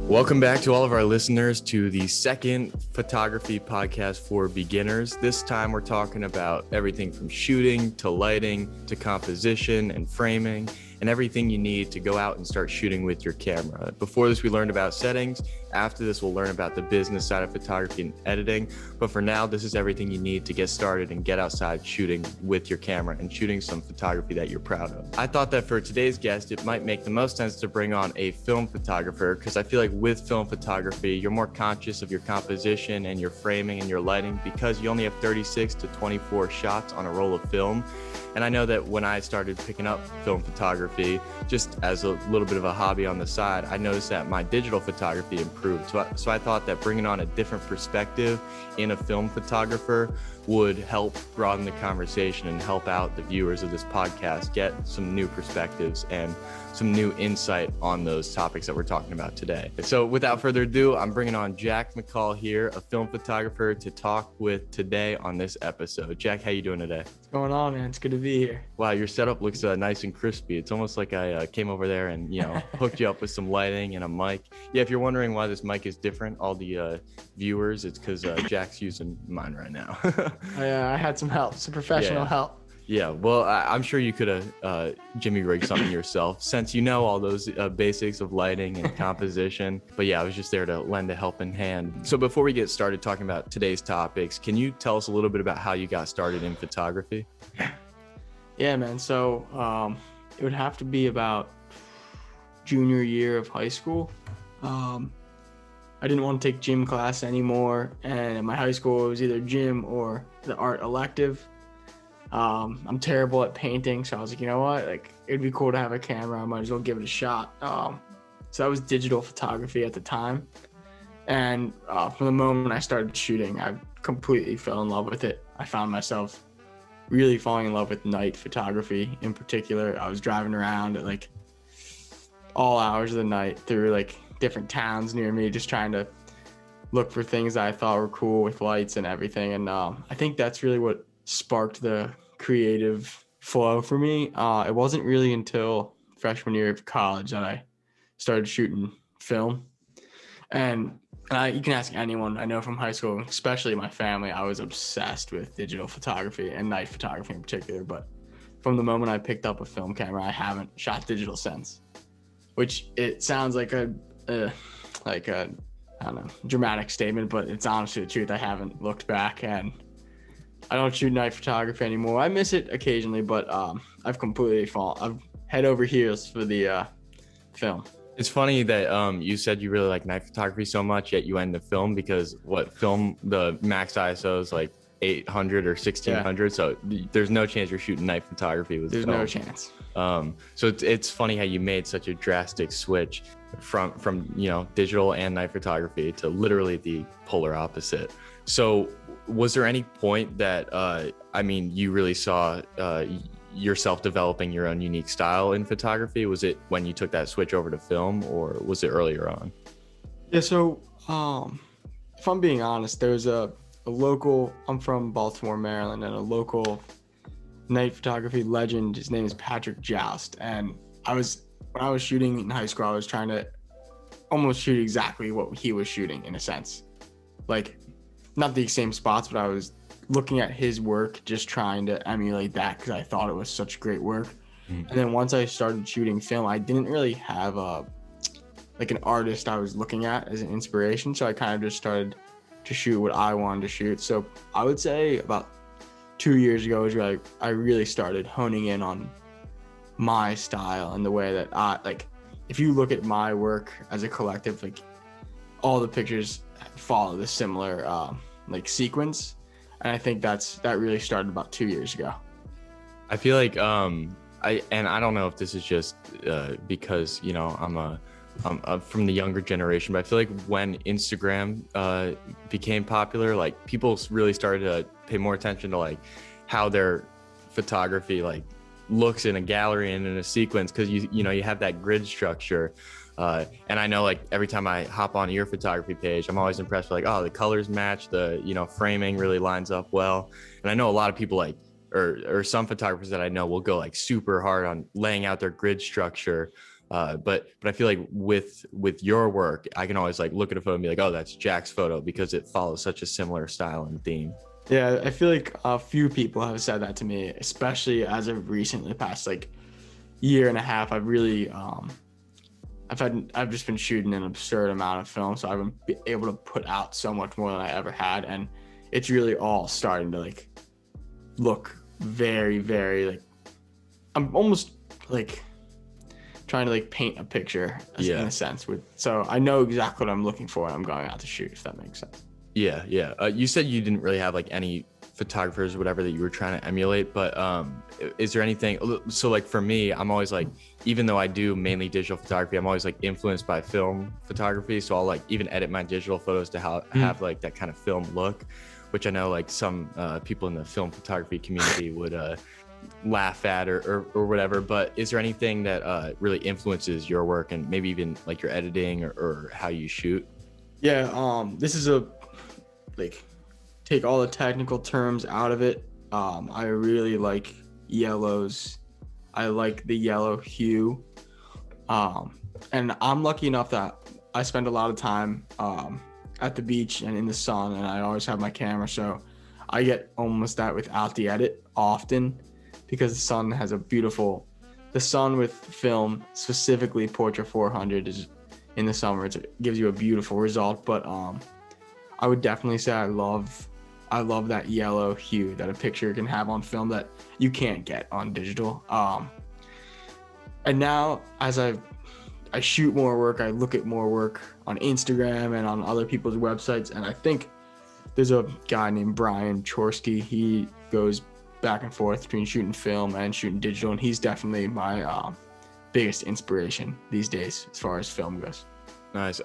Welcome back to all of our listeners to the second photography podcast for beginners. This time we're talking about everything from shooting to lighting to composition and framing and everything you need to go out and start shooting with your camera. Before this, we learned about settings. After this, we'll learn about the business side of photography and editing. But for now, this is everything you need to get started and get outside shooting with your camera and shooting some photography that you're proud of. I thought that for today's guest, it might make the most sense to bring on a film photographer because I feel like with film photography, you're more conscious of your composition and your framing and your lighting because you only have 36 to 24 shots on a roll of film. And I know that when I started picking up film photography, just as a little bit of a hobby on the side, I noticed that my digital photography improved. So I thought that bringing on a different perspective in a film photographer would help broaden the conversation and help out the viewers of this podcast get some new perspectives and some new insight on those topics that we're talking about today. So without further ado, I'm bringing on Jack Mccaul here, a film photographer, to talk with today on this episode. Jack, how you doing today? What's going on, man? It's good to be here. Wow, your setup looks nice and crispy. It's almost like I came over there and, hooked you up with some lighting and a mic. Yeah, if you're wondering why this mic is different, all the viewers, it's because Jack's using mine right now. I had some help, some professional help. Yeah, well, I'm sure you could have Jimmy rigged something yourself since you know all those basics of lighting and composition. But yeah, I was just there to lend a helping hand. So before we get started talking about today's topics, can you tell us a little bit about how you got started in photography? Yeah, man. So it would have to be about junior year of high school. I didn't want to take gym class anymore. And in my high school, it was either gym or the art elective. I'm terrible at painting, so I was like, you know what, like it'd be cool to have a camera. I might as well give it a shot. So that was digital photography at the time, and from the moment I started shooting, I completely fell in love with it. I found myself really falling in love with night photography in particular. I was driving around at like all hours of the night through like different towns near me, just trying to look for things that I thought were cool with lights and everything. And I think that's really what sparked the creative flow for me. It wasn't really until freshman year of college that I started shooting film. And you can ask anyone I know from high school, especially my family, I was obsessed with digital photography and night photography in particular. But from the moment I picked up a film camera, I haven't shot digital since, which it sounds like a I don't know, dramatic statement, but it's honestly the truth. I haven't looked back, and I don't shoot night photography anymore. I miss it occasionally, but I've completely fallen. I've head over heels for the film. It's funny that you said you really like night photography so much, yet you end the film because the max ISO is like 800 or 1600. Yeah. So there's no chance you're shooting night photography with film. There's no chance. So it's funny how you made such a drastic switch from digital and night photography to literally the polar opposite. So was there any point that, you really saw yourself developing your own unique style in photography? Was it when you took that switch over to film, or was it earlier on? Yeah, so if I'm being honest, there's a local, I'm from Baltimore, Maryland, and a local night photography legend, his name is Patrick Joust. And when I was shooting in high school, I was trying to almost shoot exactly what he was shooting in a sense. Like, not the same spots, but I was looking at his work, just trying to emulate that because I thought it was such great work. And then once I started shooting film, I didn't really have an artist I was looking at as an inspiration. So I kind of just started to shoot what I wanted to shoot. So I would say about 2 years ago is where I really started honing in on my style and the way that if you look at my work as a collective, like all the pictures follow the similar sequence, and I think that really started about 2 years ago. I feel like I don't know if this is just because I'm from the younger generation, but I feel like when Instagram became popular, like people really started to pay more attention to like how their photography like looks in a gallery and in a sequence, because you have that grid structure. And I know like every time I hop on your photography page, I'm always impressed with like, oh, the colors match, the framing really lines up well. And I know a lot of people or some photographers that I know will go like super hard on laying out their grid structure But I feel like with your work, I can always like look at a photo and be like, oh, that's Jack's photo, because it follows such a similar style and theme. Yeah, I feel like a few people have said that to me, especially as of recently, past like year and a half. I've just been shooting an absurd amount of film, so I've been able to put out so much more than I ever had, and it's really all starting to like look very, very like, I'm almost like trying to like paint a picture in a sense so I know exactly what I'm looking for when I'm going out to shoot, if that makes sense. Yeah. You said you didn't really have like any photographers or whatever that you were trying to emulate, but is there anything? So like for me, I'm always like, even though I do mainly digital photography, I'm always like influenced by film photography. So I'll like even edit my digital photos to have like that kind of film look, which I know like some people in the film photography community would laugh at or whatever. But is there anything that really influences your work and maybe even like your editing or how you shoot? Yeah, this is a like, take all the technical terms out of it. I really like yellows. I like the yellow hue. And I'm lucky enough that I spend a lot of time at the beach and in the sun, and I always have my camera, so I get almost that without the edit often, because the sun with film, specifically Portra 400, is in the summer, it gives you a beautiful result. But I would definitely say I love that yellow hue that a picture can have on film that you can't get on digital. And now as I shoot more work, I look at more work on Instagram and on other people's websites, and I think there's a guy named Brian Chorsky. He goes back and forth between shooting film and shooting digital, and he's definitely my biggest inspiration these days as far as film goes. Nice.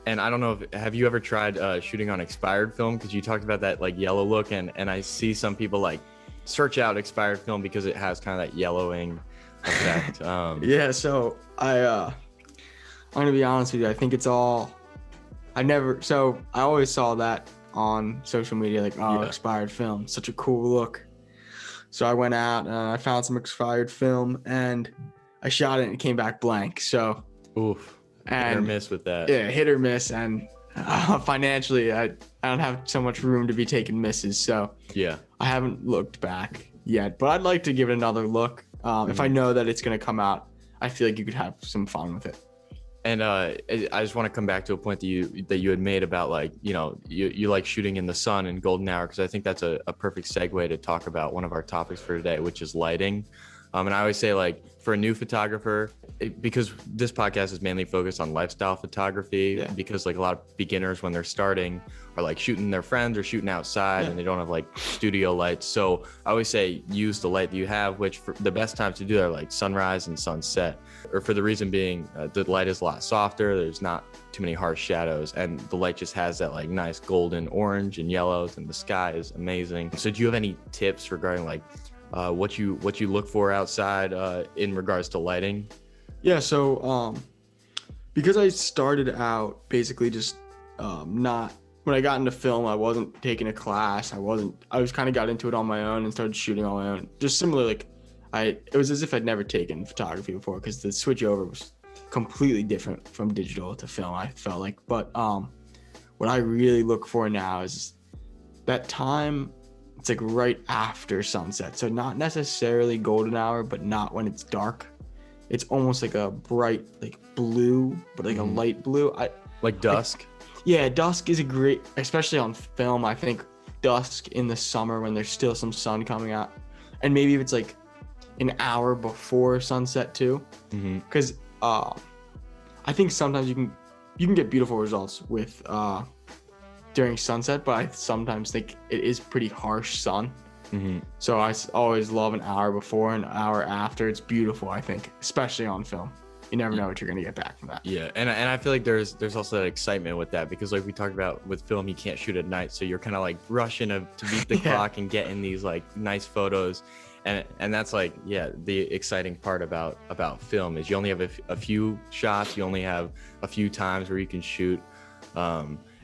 And I don't know have you ever tried shooting on expired film? Because you talked about that like yellow look, and I see some people like search out expired film because it has kind of that yellowing effect. Yeah, so I'm gonna be honest with you. I think it's all. I always saw that on social media, like, expired film, such a cool look. So I went out and I found some expired film and I shot it and it came back blank. So oof. Hit or miss with that. Yeah, hit or miss. And financially, I don't have so much room to be taking misses. So yeah, I haven't looked back yet, but I'd like to give it another look. If I know that it's going to come out, I feel like you could have some fun with it. And I just want to come back to a point that you had made about like, you like shooting in the sun and golden hour, because I think that's a perfect segue to talk about one of our topics for today, which is lighting. And I always say, like, for a new photographer, because this podcast is mainly focused on lifestyle photography, because like a lot of beginners when they're starting are like shooting their friends or shooting outside and they don't have like studio lights. So I always say use the light that you have, which for the best times to do are like sunrise and sunset, or for the reason being the light is a lot softer. There's not too many harsh shadows, and the light just has that like nice golden orange and yellows, and the sky is amazing. So do you have any tips regarding like what you look for outside in regards to lighting? Yeah, so because I started out basically just not, when I got into film, I wasn't taking a class. I was kind of got into it on my own and started shooting on my own. Just similar, like it was as if I'd never taken photography before, because the switch over was completely different from digital to film, I felt like. But what I really look for now is that time. It's like right after sunset, so not necessarily golden hour, but not when it's dark. It's almost like a bright like blue, but like a light blue. Like dusk. Dusk is a great, especially on film. I think dusk in the summer when there's still some sun coming out, and maybe if it's like an hour before sunset too, because I think sometimes you can get beautiful results with during sunset, but I sometimes think it is pretty harsh sun. So I always love an hour before and an hour after. It's beautiful, I think, especially on film. You never know what you're gonna get back from that. Yeah, and I feel like there's also that excitement with that, because like we talked about with film, you can't shoot at night, so you're kind of like rushing to beat the clock and getting these like nice photos, and that's like the exciting part about film is you only have a few shots, you only have a few times where you can shoot.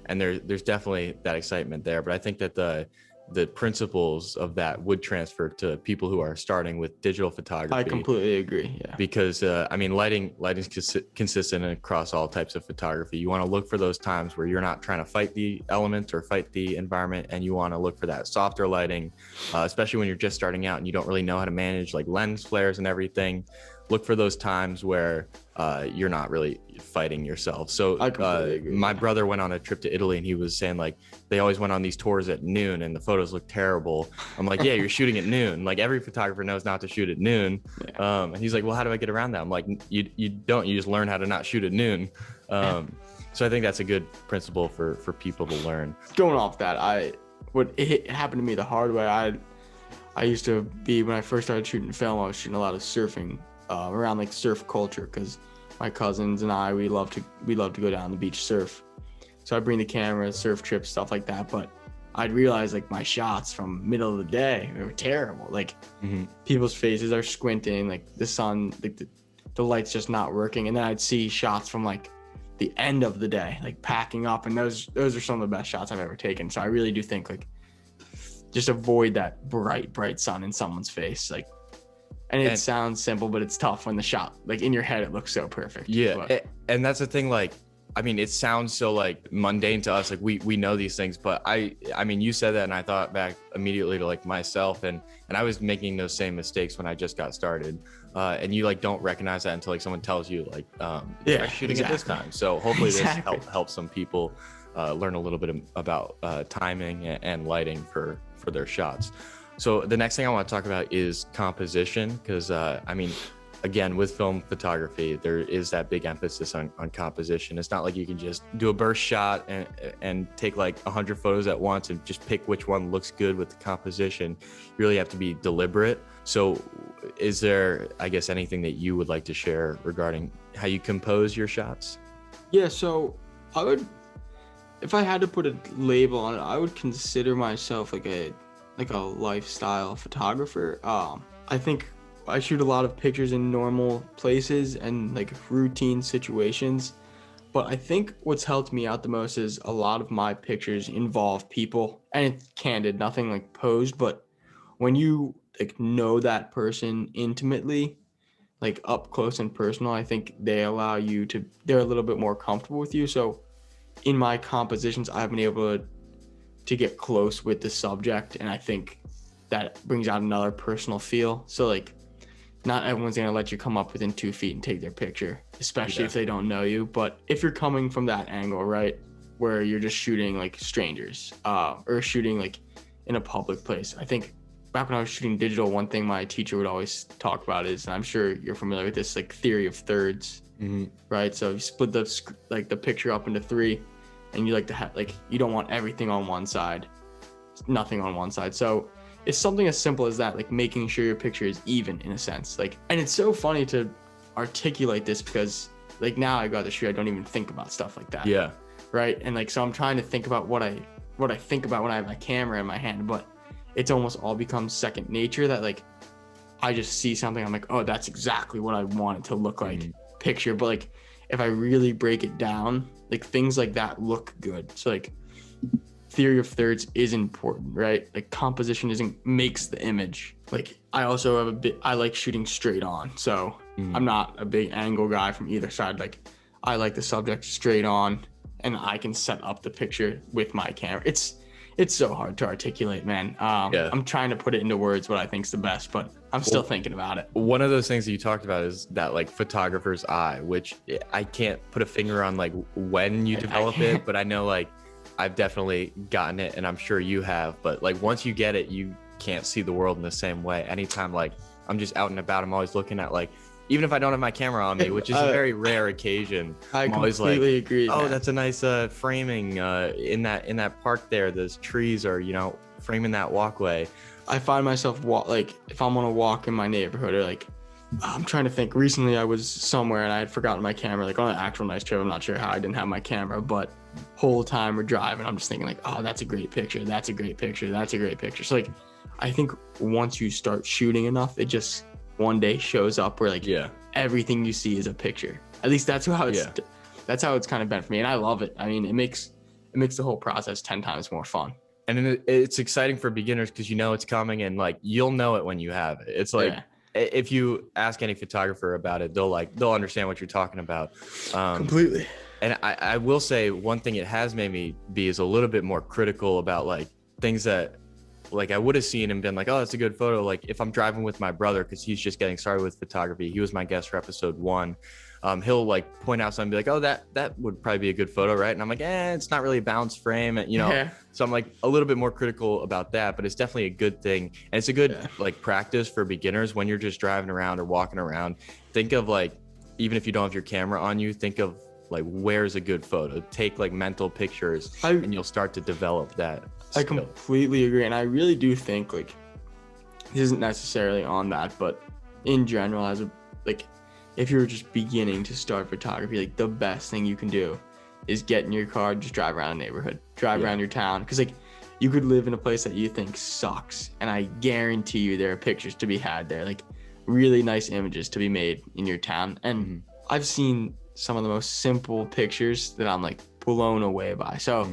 And there's definitely that excitement there, but I think that the principles of that would transfer to people who are starting with digital photography. I completely agree. Yeah. Because I mean, lighting's consistent across all types of photography. You want to look for those times where you're not trying to fight the elements or fight the environment, and you want to look for that softer lighting, especially when you're just starting out and you don't really know how to manage like lens flares and everything. Look for those times where you're not really fighting yourself. So my brother went on a trip to Italy, and he was saying like they always went on these tours at noon and the photos look terrible. I'm like, yeah, you're shooting at noon. Like every photographer knows not to shoot at noon. Yeah. And he's like, well, how do I get around that? I'm like, you just learn how to not shoot at noon. So I think that's a good principle for people to learn. Going off that, it happened to me the hard way. I used to be, when I first started shooting film, I was shooting a lot of surfing around like surf culture, because my cousins and we love to go down the beach surf. So I'd bring the camera, surf trips, stuff like that. But I'd realize like my shots from middle of the day were terrible. Like people's faces are squinting, like the sun, like the light's just not working. And then I'd see shots from like the end of the day, like packing up, and those are some of the best shots I've ever taken. So I really do think like just avoid that bright sun in someone's face. Like, and it sounds simple, but it's tough when the shot, like in your head, it looks so perfect. Yeah. And that's the thing, like, I mean, it sounds so like mundane to us. Like we know these things, but I mean, you said that and I thought back immediately to like myself, and I was making those same mistakes when I just got started. And you like don't recognize that until like someone tells you like, yeah, shooting at this time. So hopefully this helps some people learn a little bit about timing and lighting for their shots. So the next thing I want to talk about is composition, because I mean, again, with film photography, there is that big emphasis on composition. It's not like you can just do a burst shot and take like 100 photos at once and just pick which one looks good with the composition. You really have to be deliberate. So is there, I guess, anything that you would like to share regarding how you compose your shots? Yeah, so I would, if I had to put a label on it, I would consider myself like a lifestyle photographer. I think I shoot a lot of pictures in normal places and like routine situations, but I think what's helped me out the most is a lot of my pictures involve people, and it's candid, nothing like posed, but when you like know that person intimately, like up close and personal, I think they're a little bit more comfortable with you. So in my compositions, I've been able to get close with the subject, and I think that brings out another personal feel. So like, not everyone's gonna let you come up within 2 feet and take their picture, especially if they don't know you. But if you're coming from that angle, right, where you're just shooting like strangers, or shooting like in a public place, I think back when I was shooting digital, one thing my teacher would always talk about is, and I'm sure you're familiar with this, like theory of thirds, right? So you split the picture up into 3, and you like to have, like, you don't want everything on one side, nothing on one side. So it's something as simple as that, like making sure your picture is even in a sense. Like, and it's so funny to articulate this because like now I got to shoot, I don't even think about stuff like that. Yeah. Right. And like, so I'm trying to think about what I think about when I have my camera in my hand, but it's almost all becomes second nature, that like, I just see something, I'm like, oh, that's exactly what I want it to look like, picture. But like, if I really break it down, like things like that look good. So like, theory of thirds is important, right? Like composition makes the image. Like I also have I like shooting straight on. So I'm not a big angle guy from either side. Like I like the subject straight on, and I can set up the picture with my camera. It's so hard to articulate, man. I'm trying to put it into words what I think's the best, but I'm still thinking about it. One of those things that you talked about is that like photographer's eye, which I can't put a finger on like when you develop it, but I know like I've definitely gotten it, and I'm sure you have, but like once you get it, you can't see the world in the same way. Anytime like I'm just out and about, I'm always looking at like, even if I don't have my camera on me, which is a very rare occasion, I'm always completely like, agree, oh, man. That's a nice framing in that park there. Those trees are, framing that walkway. I find myself like if I'm on a walk in my neighborhood, or like I'm trying to think. Recently, I was somewhere and I had forgotten my camera, like on an actual nice trip. I'm not sure how I didn't have my camera, but whole time we're driving, I'm just thinking like, oh, that's a great picture. That's a great picture. That's a great picture. So like, I think once you start shooting enough, it just one day shows up where like everything you see is a picture. At least that's how it's kind of been for me, and I love it. I mean, it makes the whole process 10 times more fun. And then it's exciting for beginners because you know it's coming, and like you'll know it when you have it. It's like if you ask any photographer about it, they'll understand what you're talking about. Completely. And I will say one thing it has made me be is a little bit more critical about like things that like I would have seen and been like, oh, that's a good photo. Like if I'm driving with my brother, because he's just getting started with photography, he was my guest for episode 1. He'll like point out something, be like, oh, that would probably be a good photo, right? And I'm like, it's not really a balanced frame, and so I'm like a little bit more critical about that, but it's definitely a good thing, and it's a good like practice for beginners when you're just driving around or walking around. Think of like, even if you don't have your camera on you, think of like where's a good photo. Take like mental pictures, and you'll start to develop that skill. I completely agree, and I really do think like this isn't necessarily on that, but in general, as a like. If you're just beginning to start photography, like the best thing you can do is get in your car, just drive around the neighborhood, drive around your town. Cause like you could live in a place that you think sucks, and I guarantee you there are pictures to be had there, like really nice images to be made in your town. And I've seen some of the most simple pictures that I'm like blown away by. So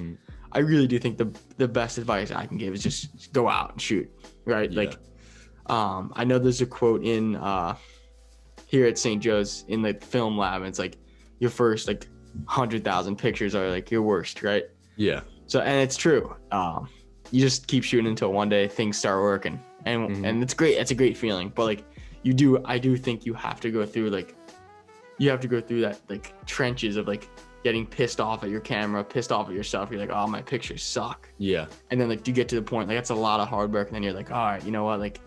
I really do think the best advice I can give is just go out and shoot, right? Like, I know there's a quote in, here at St. Joe's in the film lab, and it's like your first like 100,000 pictures are like your worst, right? Yeah. So, and it's true. You just keep shooting until one day things start working, and it's great. It's a great feeling. But like I do think you have to go through that like trenches of like getting pissed off at your camera, pissed off at yourself. You're like, oh, my pictures suck. Yeah. And then like you get to the point, like that's a lot of hard work, and then you're like, all right, you know what? Like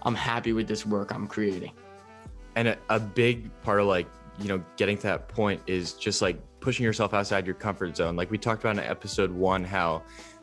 I'm happy with this work I'm creating. And a big part of like, getting to that point is just like pushing yourself outside your comfort zone. Like we talked about in episode 1, how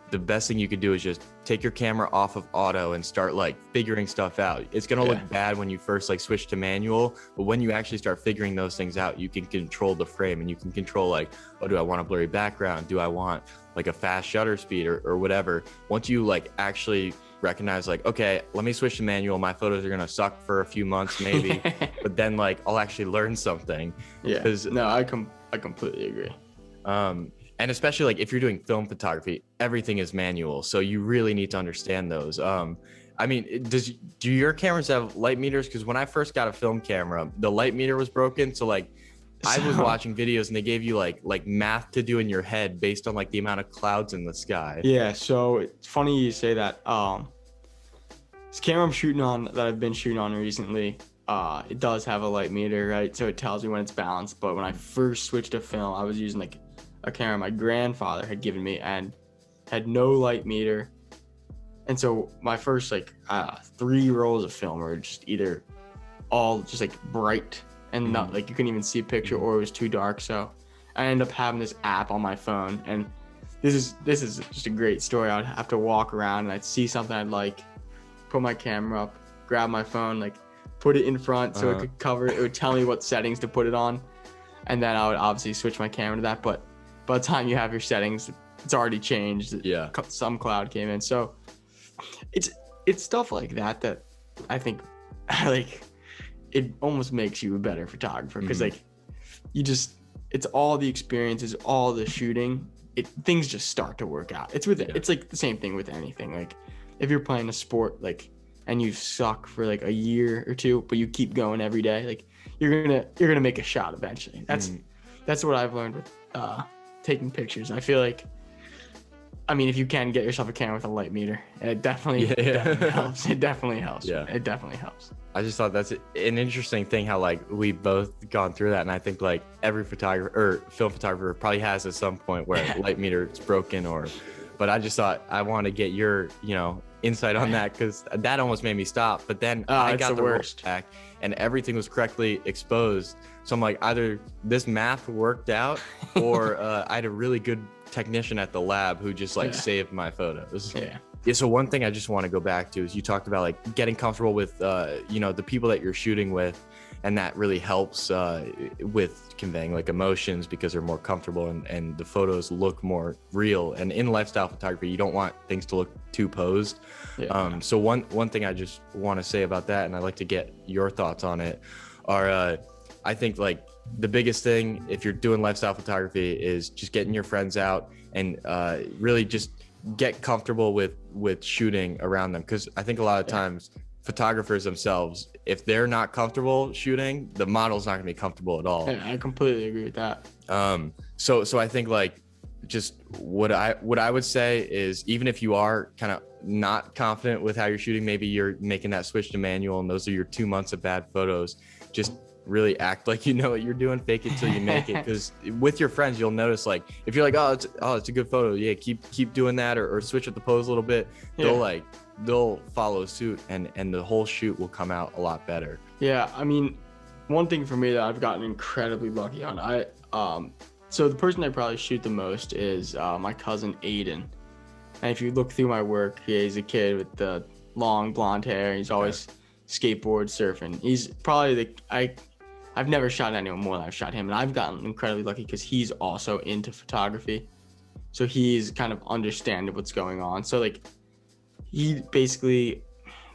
the best thing you could do is just take your camera off of auto and start like figuring stuff out. It's going to look bad when you first like switch to manual, but when you actually start figuring those things out, you can control the frame, and you can control like, oh, do I want a blurry background? Do I want like a fast shutter speed or whatever? Once you like actually recognize like, okay, let me switch to manual, my photos are gonna suck for a few months maybe, but then like I'll actually learn something. I completely agree. And especially like if you're doing film photography, everything is manual, so you really need to understand those. I mean, do your cameras have light meters? Because when I first got a film camera, the light meter was broken, so like I was watching videos and they gave you like math to do in your head based on like the amount of clouds in the sky. Yeah, so it's funny you say that. This camera I'm shooting on, that I've been shooting on recently, it does have a light meter, right? So it tells me when it's balanced. But when I first switched to film, I was using like a camera my grandfather had given me and had no light meter. And so my first like 3 rolls of film were just either all just like bright and not like you couldn't even see a picture, or it was too dark. So I ended up having this app on my phone, and this is just a great story. I'd have to walk around and I'd see something I'd like, put my camera up, grab my phone, like put it in front so it could cover it. It would tell me what settings to put it on, and then I would obviously switch my camera to that. But by the time you have your settings, it's already changed. Yeah, some cloud came in. So it's stuff like that I think like it almost makes you a better photographer, because like it's all the experiences, all the shooting, things just start to work out. It's like the same thing with anything. Like if you're playing a sport like and you suck for like a year or 2, but you keep going every day, like you're gonna make a shot eventually. That's what I've learned with taking pictures. I feel like, I mean, if you can get yourself a camera with a light meter, it definitely helps. It definitely helps. Yeah, it definitely helps. I just thought that's an interesting thing how like we've both gone through that, and I think like every photographer or film photographer probably has at some point where light meter is broken, but I just thought I want to get your insight on that, because that almost made me stop. But then I got the worst back and everything was correctly exposed, so I'm like, either this math worked out or I had a really good technician at the lab who just like saved my photos. So one thing I just want to go back to is you talked about like getting comfortable with the people that you're shooting with, and that really helps with conveying like emotions because they're more comfortable and the photos look more real. And in lifestyle photography, you don't want things to look too posed. So one thing I just want to say about that, and I'd like to get your thoughts on it, are I think like the biggest thing if you're doing lifestyle photography is just getting your friends out and really just get comfortable with shooting around them, because I think a lot of times photographers themselves, if they're not comfortable shooting, the model's not gonna be comfortable at all. Yeah, I completely agree with that. So I think like just what I would say is, even if you are kind of not confident with how you're shooting, maybe you're making that switch to manual and those are your 2 months of bad photos, just really act like you know what you're doing, fake it till you make it. Because with your friends, you'll notice, like, if you're like, it's a good photo, yeah, keep doing that, or switch up the pose a little bit, they'll follow suit, and the whole shoot will come out a lot better. Yeah, I mean, one thing for me that I've gotten incredibly lucky on, so the person I probably shoot the most is my cousin Aiden. And if you look through my work, he's a kid with the long blonde hair. He's always skateboard surfing. He's probably I've never shot anyone more than I've shot him, and I've gotten incredibly lucky because he's also into photography. So he's kind of understanding what's going on. So like, he basically,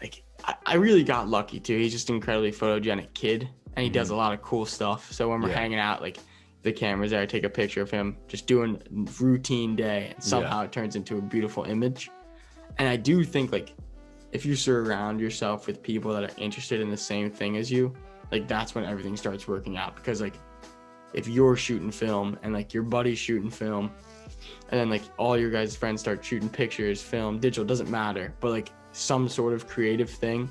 like, I really got lucky too. He's just an incredibly photogenic kid, and he does a lot of cool stuff. So when we're hanging out, like, the camera's there, I take a picture of him just doing routine day, and somehow it turns into a beautiful image. And I do think, like, if you surround yourself with people that are interested in the same thing as you, like, that's when everything starts working out. Because, like, if you're shooting film and, like, your buddy's shooting film, and then, like, all your guys' friends start shooting pictures, film, digital, doesn't matter, but, like, some sort of creative thing,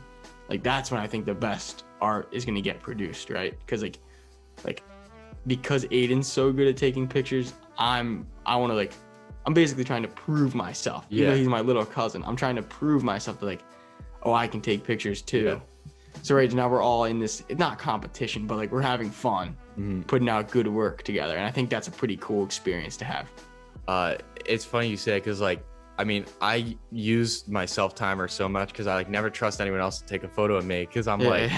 like, that's when I think the best art is going to get produced, right? Because, like because Aiden's so good at taking pictures, I'm basically trying to prove myself. Even though he's my little cousin, I'm trying to prove myself that, like, I can take pictures too. Yeah. So right now we're all in this, not competition, but, like, we're having fun, putting out good work together. And I think that's a pretty cool experience to have. It's funny you say it, because, like, I mean, I use my self-timer so much because I, like, never trust anyone else to take a photo of me, because I'm like,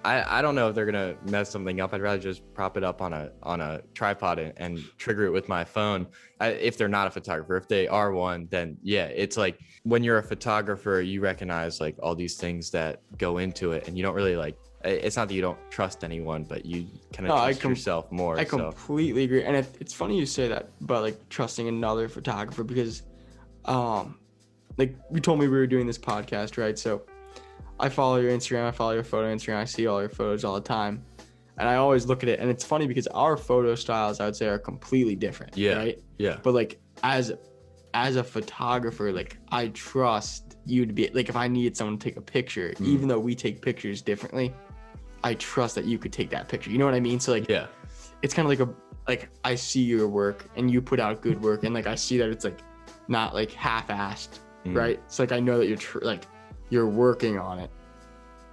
I don't know if they're gonna mess something up. I'd rather just prop it up on a tripod and trigger it with my phone. If they're not a photographer. If they are one, then it's like, when you're a photographer, you recognize, like, all these things that go into it, and you don't really, like, it's not that you don't trust anyone, but you kind of trust yourself more. I completely agree. And it's funny you say that about, like, trusting another photographer, because like, you told me we were doing this podcast, right? So I follow your Instagram, I follow your photo Instagram, I see all your photos all the time, and I always look at it, and it's funny because our photo styles, I would say, are completely different. Right? But, like, as a photographer, like, I trust you to be, like, if I needed someone to take a picture, even though we take pictures differently, I trust that you could take that picture. You know what I mean? So, like, it's kind of like I see your work and you put out good work, and, like, I see that it's, like, not, like, half-assed, right? It's like, I know that you're working on it,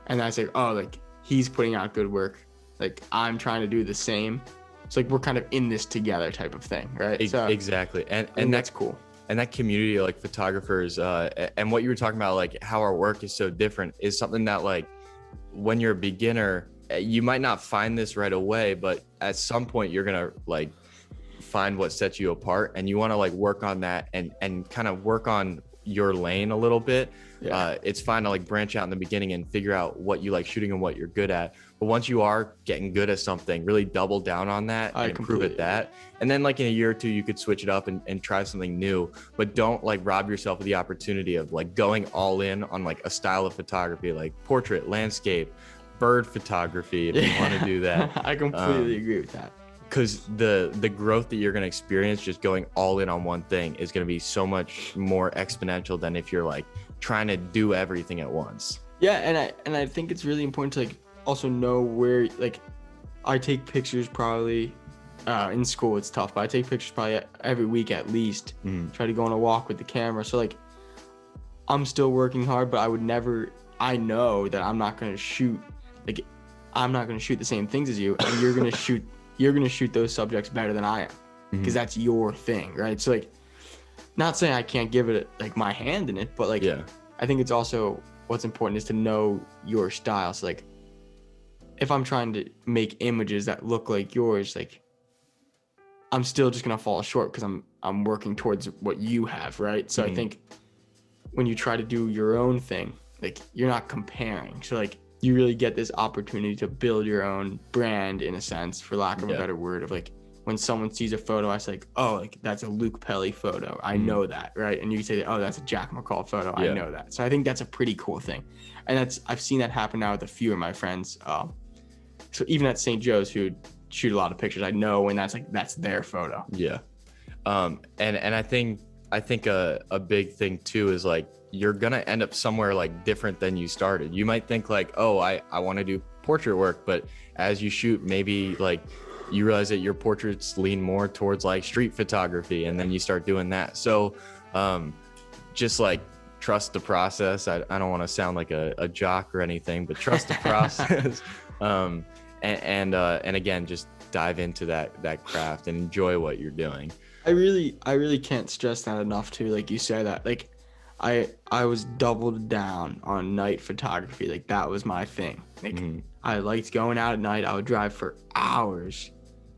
and I say, like, he's putting out good work, like, I'm trying to do the same. It's like, we're kind of in this together type of thing, right? So, exactly. And that's cool. And that community of, like, photographers, and what you were talking about, like, how our work is so different, is something that, like, when you're a beginner, you might not find this right away, but at some point you're gonna, like, find what sets you apart, and you want to, like, work on that and kind of work on your lane a little bit. It's fine to, like, branch out in the beginning and figure out what you like shooting and what you're good at, but once you are getting good at something, really double down on that and improve at that. And then, like, in a year or two, you could switch it up and try something new, but don't, like, rob yourself of the opportunity of, like, going all in on, like, a style of photography, like portrait, landscape, bird photography, if you want to do that. I completely agree with that. Because the growth that you're going to experience just going all in on one thing is going to be so much more exponential than if you're, like, trying to do everything at once. Yeah, and I think it's really important to, like, also know where, like, I take pictures probably in school. It's tough, but I take pictures probably every week at least. Try to go on a walk with the camera. So, like, I'm still working hard, but I know that I'm not going to shoot, like, I'm not going to shoot the same things as you, and you're going to shoot those subjects better than I am, because that's your thing, right? So, like, not saying I can't give it, like, my hand in it, but, like, I think it's also, what's important is to know your style. So, like, if I'm trying to make images that look like yours, like, I'm still just gonna fall short because I'm working towards what you have, right? So I think when you try to do your own thing, like, you're not comparing. So, like, you really get this opportunity to build your own brand, in a sense, for lack of a better word, of, like, when someone sees a photo, I say like, oh, like that's a Luke Pelli photo. I know that, right? And you say, oh, that's a Jack Mccaul photo. I know that. So I think that's a pretty cool thing. And I've seen that happen now with a few of my friends. So even at St. Joe's, who shoot a lot of pictures, I know when that's their photo. Yeah. And I think a big thing too is like, you're gonna end up somewhere like different than you started. You might think like, oh, I want to do portrait work, but as you shoot, maybe like you realize that your portraits lean more towards like street photography, and then you start doing that. So just like trust the process. I don't want to sound like a jock or anything, but trust the process. And again, just dive into that craft and enjoy what you're doing. I really can't stress that enough too. Like you say that, like I was doubled down on night photography. Like that was my thing. Like I liked going out at night. I would drive for hours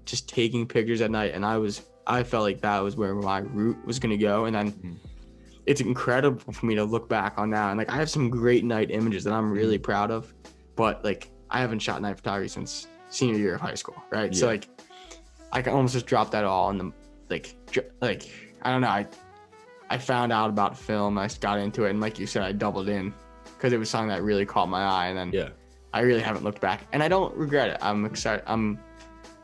just taking pictures at night. And I felt like that was where my route was going to go. And then it's incredible for me to look back on now. And like, I have some great night images that I'm really proud of, but like I haven't shot night photography since senior year of high school. Right. Yeah. So like, I can almost just drop that all in the, like, I don't know. I found out about film. I got into it. And like you said, I doubled in because it was something that really caught my eye. And then I really haven't looked back, and I don't regret it. I'm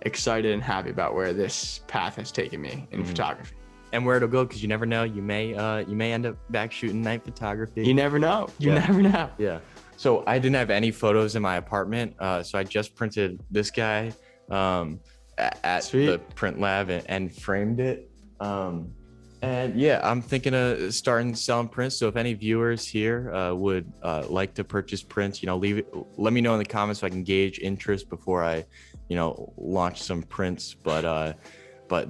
excited and happy about where this path has taken me in photography. And where it'll go, because you never know. You may end up back shooting night photography. You never know. You never know. Yeah. So I didn't have any photos in my apartment. So I just printed this guy at the print lab and framed it. And yeah, I'm thinking of starting selling prints. So if any viewers here would like to purchase prints, let me know in the comments so I can gauge interest before I, launch some prints. But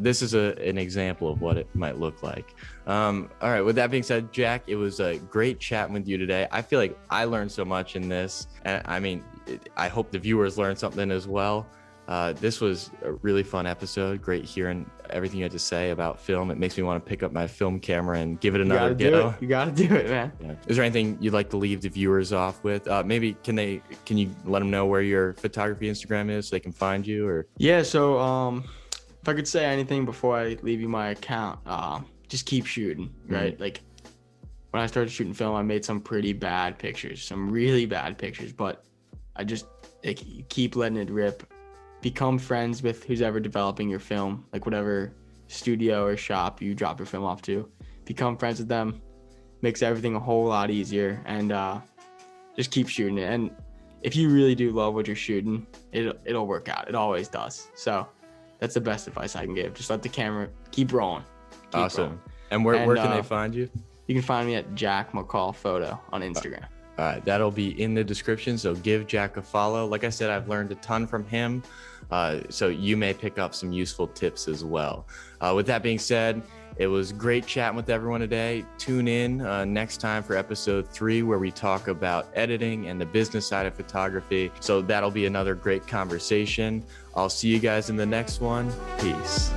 this is an example of what it might look like. All right. With that being said, Jack, it was a great chatting with you today. I feel like I learned so much in this, and I mean, I hope the viewers learned something as well. This was a really fun episode. Great hearing everything you had to say about film. It makes me want to pick up my film camera and give it another go. You got to do it, man. Yeah. Is there anything you'd like to leave the viewers off with? Maybe can you let them know where your photography Instagram is so they can find you? Or so if I could say anything before I leave you my account, just keep shooting, right? Like when I started shooting film, I made some pretty bad pictures, some really bad pictures, but I just keep letting it rip. Become friends with who's ever developing your film, like whatever studio or shop you drop your film off to. Become friends with them. Makes everything a whole lot easier, and just keep shooting it. And if you really do love what you're shooting, it'll work out. It always does. So that's the best advice I can give. Just let the camera keep rolling. Awesome. Rolling. And where can they find you? You can find me at Jack Mccaul Photo on Instagram. All right, that'll be in the description, so give Jack a follow. Like I said, I've learned a ton from him, so you may pick up some useful tips as well. With that being said, it was great chatting with everyone today. Tune in next time for episode 3, where we talk about editing and the business side of photography. So that'll be another great conversation. I'll see you guys in the next one. Peace.